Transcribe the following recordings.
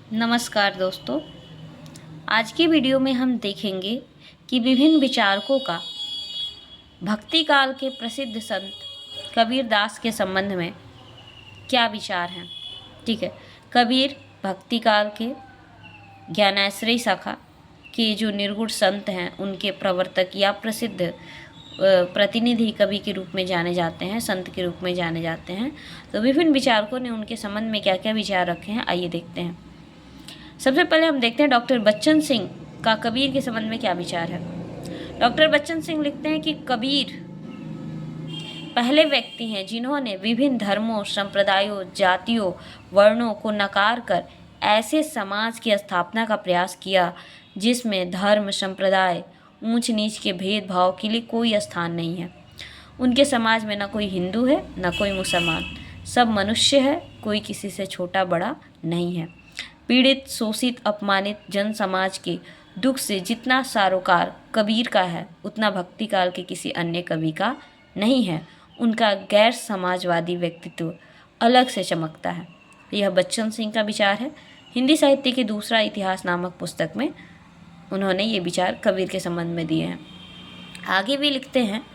नमस्कार दोस्तों। आज की वीडियो में हम देखेंगे कि विभिन्न विचारकों का भक्ति काल के प्रसिद्ध संत कबीर दास के संबंध में क्या विचार हैं। ठीक है, कबीर भक्ति काल के ज्ञानेश्वरी शाखा के जो निर्गुण संत हैं उनके प्रवर्तक या प्रसिद्ध प्रतिनिधि कवि के रूप में जाने जाते हैं, संत के रूप में जाने जाते हैं। तो विभिन्न विचारकों ने उनके संबंध में क्या क्या विचार रखे हैं, आइए देखते हैं। सबसे पहले हम देखते हैं डॉक्टर बच्चन सिंह का कबीर के संबंध में क्या विचार है। डॉक्टर बच्चन सिंह लिखते हैं कि कबीर पहले व्यक्ति हैं जिन्होंने विभिन्न धर्मों, संप्रदायों, जातियों, वर्णों को नकार कर ऐसे समाज की स्थापना का प्रयास किया जिसमें धर्म, संप्रदाय, ऊंच नीच के भेदभाव के लिए कोई स्थान नहीं है। उनके समाज में न कोई हिंदू है न कोई मुसलमान, सब मनुष्य है, कोई किसी से छोटा बड़ा नहीं है। पीड़ित, शोषित, अपमानित जन समाज के दुख से जितना सारोकार कबीर का है उतना भक्ति काल के किसी अन्य कवि का नहीं है। उनका गैर समाजवादी व्यक्तित्व अलग से चमकता है। यह बच्चन सिंह का विचार है। हिंदी साहित्य के दूसरा इतिहास नामक पुस्तक में उन्होंने ये विचार कबीर के संबंध में दिए हैं। आगे भी लिखते हैं,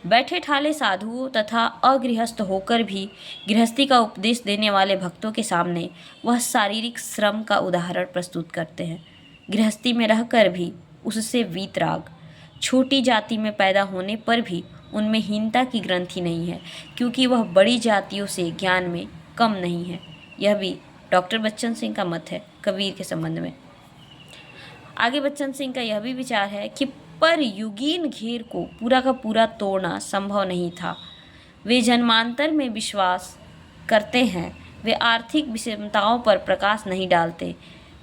बैठे ठाले साधुओं तथा अगृहस्थ होकर भी गृहस्थी का उपदेश देने वाले भक्तों के सामने वह शारीरिक श्रम का उदाहरण प्रस्तुत करते हैं। गृहस्थी में रहकर भी उससे वीतराग, छोटी जाति में पैदा होने पर भी उनमें हीनता की ग्रंथि नहीं है, क्योंकि वह बड़ी जातियों से ज्ञान में कम नहीं है। यह भी डॉक्टर बच्चन सिंह का मत है कबीर के संबंध में। आगे बच्चन सिंह का यह भी विचार है कि पर युगीन घेर को पूरा का पूरा तोड़ना संभव नहीं था। वे जन्मांतर में विश्वास करते हैं। वे आर्थिक विषमताओं पर प्रकाश नहीं डालते,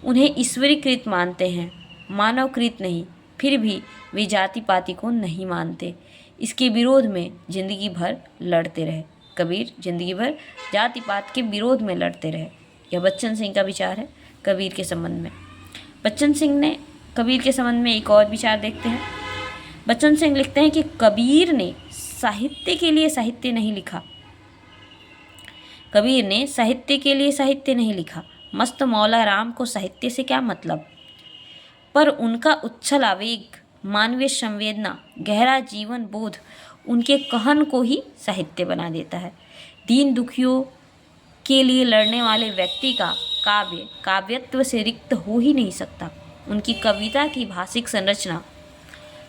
उन्हें ईश्वरीकृत मानते हैं, मानवकृत नहीं। फिर भी वे जाति पाति को नहीं मानते। इसके विरोध में जिंदगी भर लड़ते रहे। कबीर जिंदगी भर जाति पात के विरोध में लड़ते रहे। यह बच्चन सिंह का विचार है कबीर के संबंध में। बच्चन सिंह ने कबीर के संबंध में एक और विचार देखते हैं। बच्चन सिंह लिखते हैं कि कबीर ने साहित्य के लिए साहित्य नहीं लिखा। कबीर ने साहित्य के लिए साहित्य नहीं लिखा। मस्त मौला राम को साहित्य से क्या मतलब, पर उनका उच्छल आवेग, मानवीय संवेदना, गहरा जीवन बोध उनके कहन को ही साहित्य बना देता है। दीन दुखियों के लिए लड़ने वाले व्यक्ति का काव्य काव्यत्व से रिक्त हो ही नहीं सकता। उनकी कविता की भाषिक संरचना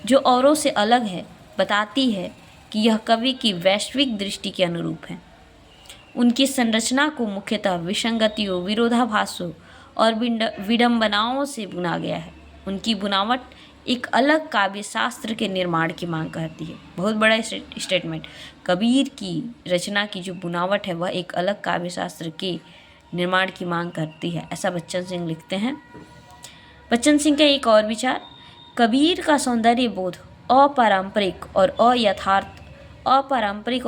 जो औरों से अलग है बताती है कि यह कवि की वैश्विक दृष्टि के अनुरूप है। उनकी संरचना को मुख्यतः विसंगतियों, विरोधाभासों और विडंबनाओं से बुना गया है। उनकी बुनावट एक अलग काव्य शास्त्र के निर्माण की मांग करती है। बहुत बड़ा स्टेटमेंट। कबीर की रचना की जो बुनावट है वह एक अलग काव्य शास्त्र के निर्माण की मांग करती है, ऐसा बच्चन सिंह लिखते हैं। बच्चन सिंह का एक और विचार, कबीर का सौंदर्य बोध अपारंपरिक और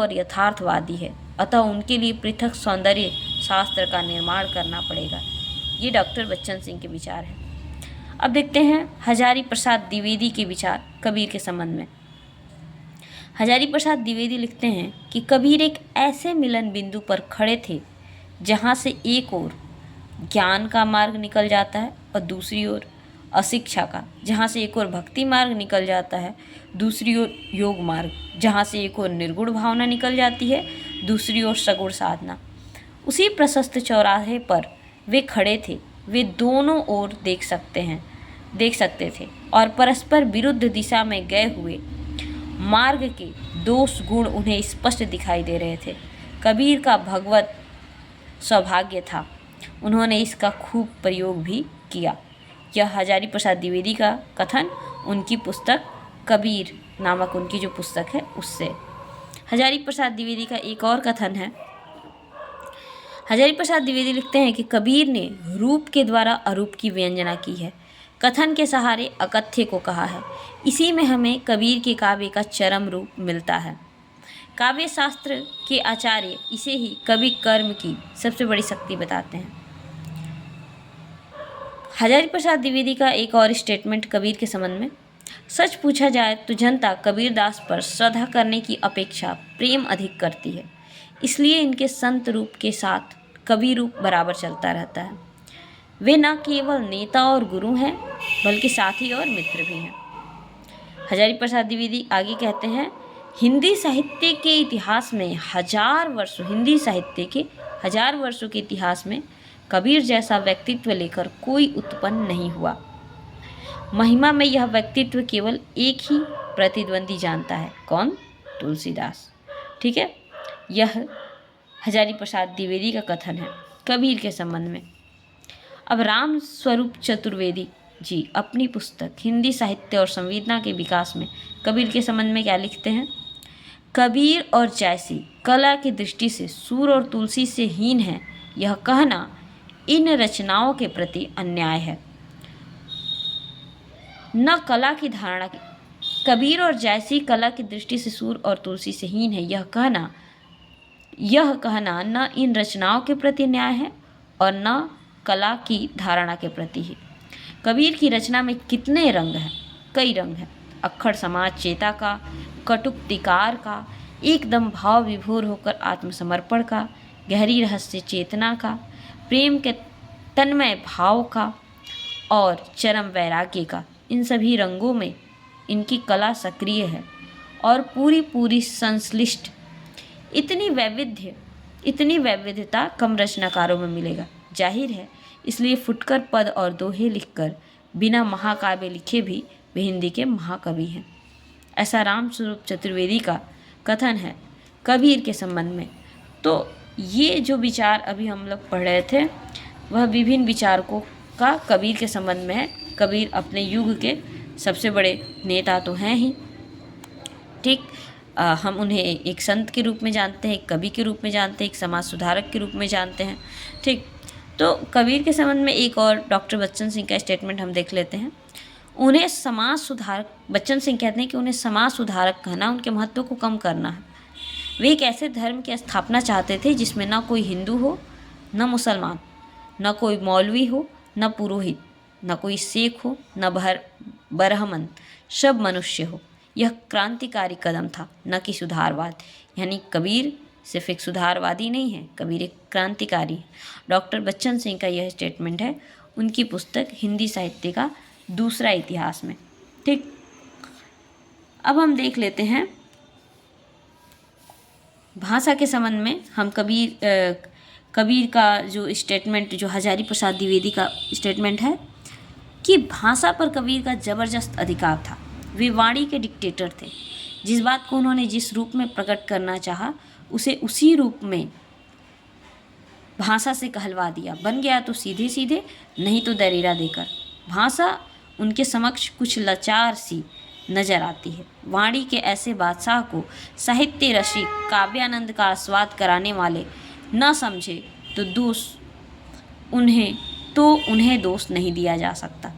यथार्थवादी है, अतः उनके लिए पृथक सौंदर्य शास्त्र का निर्माण करना पड़ेगा। ये डॉक्टर बच्चन सिंह के विचार हैं। अब देखते हैं हजारी प्रसाद द्विवेदी के विचार कबीर के संबंध में। हजारी प्रसाद द्विवेदी लिखते हैं कि कबीर एक ऐसे मिलन बिंदु पर खड़े थे जहाँ से एक ओर ज्ञान का मार्ग निकल जाता है और दूसरी ओर अशिक्षा का, जहाँ से एक ओर भक्ति मार्ग निकल जाता है, दूसरी ओर योग मार्ग, जहाँ से एक ओर निर्गुण भावना निकल जाती है, दूसरी ओर सगुण साधना। उसी प्रशस्त चौराहे पर वे खड़े थे। वे दोनों ओर देख सकते थे और परस्पर विरुद्ध दिशा में गए हुए मार्ग के दोष गुण उन्हें स्पष्ट दिखाई दे रहे थे। कबीर का भगवत सौभाग्य था, उन्होंने इसका खूब प्रयोग भी किया। यह हजारी प्रसाद द्विवेदी का कथन उनकी पुस्तक कबीर नामक उनकी जो पुस्तक है उससे। हजारी प्रसाद द्विवेदी का एक और कथन है। हजारी प्रसाद द्विवेदी लिखते हैं कि कबीर ने रूप के द्वारा अरूप की व्यंजना की है, कथन के सहारे अकथ्य को कहा है। इसी में हमें कबीर के काव्य का चरम रूप मिलता है। काव्य शास्त्र के आचार्य इसे ही कवि कर्म की सबसे बड़ी शक्ति बताते हैं। हजारी प्रसाद द्विवेदी का एक और स्टेटमेंट कबीर के संबंध में, सच पूछा जाए तो जनता कबीर दास पर श्रद्धा करने की अपेक्षा प्रेम अधिक करती है, इसलिए इनके संत रूप के साथ कवि रूप बराबर चलता रहता है। वे न केवल नेता और गुरु हैं बल्कि साथी और मित्र भी हैं। हजारी प्रसाद द्विवेदी आगे कहते हैं, हिंदी साहित्य के इतिहास में हिंदी साहित्य के 1000 वर्षों के इतिहास में कबीर जैसा व्यक्तित्व लेकर कोई उत्पन्न नहीं हुआ। महिमा में यह व्यक्तित्व केवल एक ही प्रतिद्वंदी जानता है, कौन? तुलसीदास। ठीक है, यह हजारी प्रसाद द्विवेदी का कथन है कबीर के संबंध में। अब राम स्वरूप चतुर्वेदी जी अपनी पुस्तक हिंदी साहित्य और संवेदना के विकास में कबीर के संबंध में क्या लिखते हैं? कबीर और जैसी कला की दृष्टि से सूर और तुलसी से हीन है, यह कहना इन रचनाओं के प्रति अन्याय है। न कला की धारणा की कबीर और जैसी कला की दृष्टि से सूर और तुलसी से हीन है, यह कहना न इन रचनाओं के प्रति न्याय है और न कला की धारणा के प्रति ही। कबीर की रचना में कितने रंग हैं? कई रंग हैं। अक्खड़ समाज चेता का, कटुक्तिकार का, एकदम भाव विभोर होकर आत्मसमर्पण का, गहरी रहस्य चेतना का, प्रेम के तन्मय भाव का और चरम वैराग्य का। इन सभी रंगों में इनकी कला सक्रिय है और पूरी संश्लिष्ट। इतनी वैविध्यता कम रचनाकारों में मिलेगा, जाहिर है। इसलिए फुटकर पद और दोहे लिखकर बिना महाकाव्य लिखे भी वे हिंदी के महाकवि हैं। ऐसा राम स्वरूप चतुर्वेदी का कथन है कबीर के संबंध में। तो ये जो विचार अभी हम लोग पढ़ रहे थे वह विभिन्न विचारकों का कबीर के संबंध में है। कबीर अपने युग के सबसे बड़े नेता तो हैं ही, ठीक। हम उन्हें एक संत के रूप में जानते हैं, एक कवि के रूप में जानते हैं, एक समाज सुधारक के रूप में जानते हैं, ठीक। तो कबीर के संबंध में एक और डॉक्टर बच्चन सिंह का स्टेटमेंट हम देख लेते हैं। उन्हें समाज सुधारक, बच्चन सिंह कहते हैं कि उन्हें समाज सुधारक कहना उनके महत्व को कम करना है। वे एक ऐसे धर्म की स्थापना चाहते थे जिसमें न कोई हिंदू हो, न मुसलमान, न कोई मौलवी हो, न पुरोहित, न कोई सिख हो, न ब्राह्मण, सब मनुष्य हो। यह क्रांतिकारी कदम था, न कि सुधारवाद। यानी कबीर सिर्फ एक सुधारवादी नहीं है, कबीर एक क्रांतिकारी है। डॉक्टर बच्चन सिंह का यह स्टेटमेंट है उनकी पुस्तक हिंदी साहित्य का दूसरा इतिहास में, ठीक। अब हम देख लेते हैं भाषा के संबंध में। हम कबीर का जो स्टेटमेंट, जो हजारी प्रसाद द्विवेदी का स्टेटमेंट है कि भाषा पर कबीर का ज़बरदस्त अधिकार था। वे वाणी के डिक्टेटर थे। जिस बात को उन्होंने जिस रूप में प्रकट करना चाहा उसे उसी रूप में भाषा से कहलवा दिया। बन गया तो सीधे सीधे, नहीं तो दरेरा देकर। भाषा उनके समक्ष कुछ लाचार सी नजर आती है। वाणी के ऐसे बादशाह को साहित्य रसिक काव्यानंद का आस्वाद कराने वाले न समझे तो उन्हें दोष नहीं दिया जा सकता,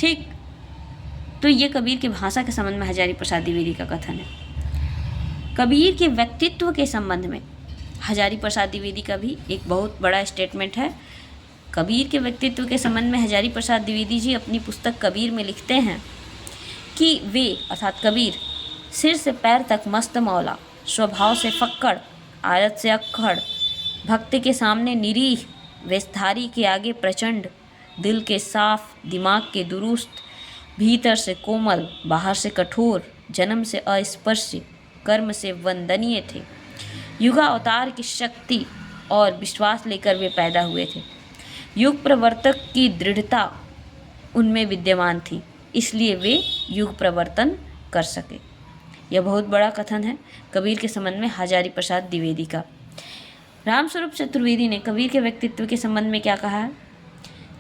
ठीक। तो ये कबीर के भाषा के संबंध में हजारी प्रसाद द्विवेदी का कथन है। कबीर के व्यक्तित्व के संबंध में हजारी प्रसाद द्विवेदी का भी एक बहुत बड़ा स्टेटमेंट है। कबीर के व्यक्तित्व के संबंध में हजारी प्रसाद द्विवेदी जी अपनी पुस्तक कबीर में लिखते हैं कि वे अर्थात कबीर सिर से पैर तक मस्त मौला, स्वभाव से फक्कड़, आदत से अक्खड़, भक्त के सामने निरीह, वेशधारी के आगे प्रचंड, दिल के साफ, दिमाग के दुरुस्त, भीतर से कोमल, बाहर से कठोर, जन्म से अस्पृश्य, कर्म से वंदनीय थे। युगावतार की शक्ति और विश्वास लेकर वे पैदा हुए थे। युग प्रवर्तक की दृढ़ता उनमें विद्यमान थी, इसलिए वे युग प्रवर्तन कर सके। यह बहुत बड़ा कथन है कबीर के संबंध में हजारी प्रसाद द्विवेदी का। रामस्वरूप चतुर्वेदी ने कबीर के व्यक्तित्व के संबंध में क्या कहा है?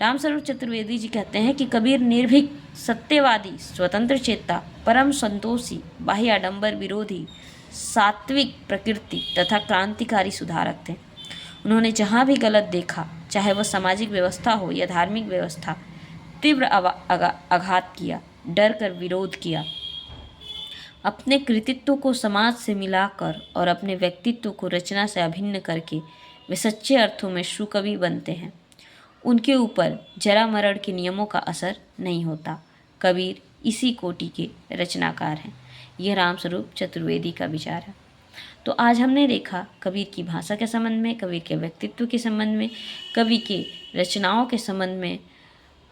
रामस्वरूप चतुर्वेदी जी कहते हैं कि कबीर निर्भीक, सत्यवादी, स्वतंत्र चेता, परम संतोषी, बाह्य आडंबर विरोधी, सात्विक प्रकृति तथा क्रांतिकारी सुधारक थे। उन्होंने जहाँ भी गलत देखा, चाहे वह सामाजिक व्यवस्था हो या धार्मिक व्यवस्था, तीव्र आघात किया, डर कर विरोध किया। अपने कृतित्व को समाज से मिलाकर और अपने व्यक्तित्व को रचना से अभिन्न करके वे सच्चे अर्थों में सुकवि बनते हैं। उनके ऊपर जरा मरण के नियमों का असर नहीं होता। कबीर इसी कोटि के रचनाकार हैं। यह रामस्वरूप चतुर्वेदी का विचार है। तो आज हमने देखा कबीर की भाषा के संबंध में, कबीर के व्यक्तित्व के संबंध में, कवि के रचनाओं के संबंध में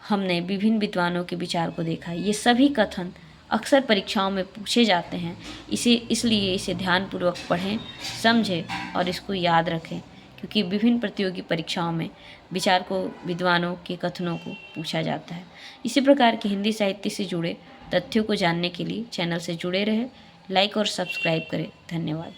हमने विभिन्न विद्वानों के विचार को देखा। ये सभी कथन अक्सर परीक्षाओं में पूछे जाते हैं, इसलिए इसे ध्यानपूर्वक पढ़ें, समझें और इसको याद रखें, क्योंकि विभिन्न प्रतियोगी परीक्षाओं में विचारकों विद्वानों के कथनों को पूछा जाता है। इसी प्रकार के हिंदी साहित्य से जुड़े तथ्यों को जानने के लिए चैनल से जुड़े रहें, लाइक और सब्सक्राइब करें। धन्यवाद।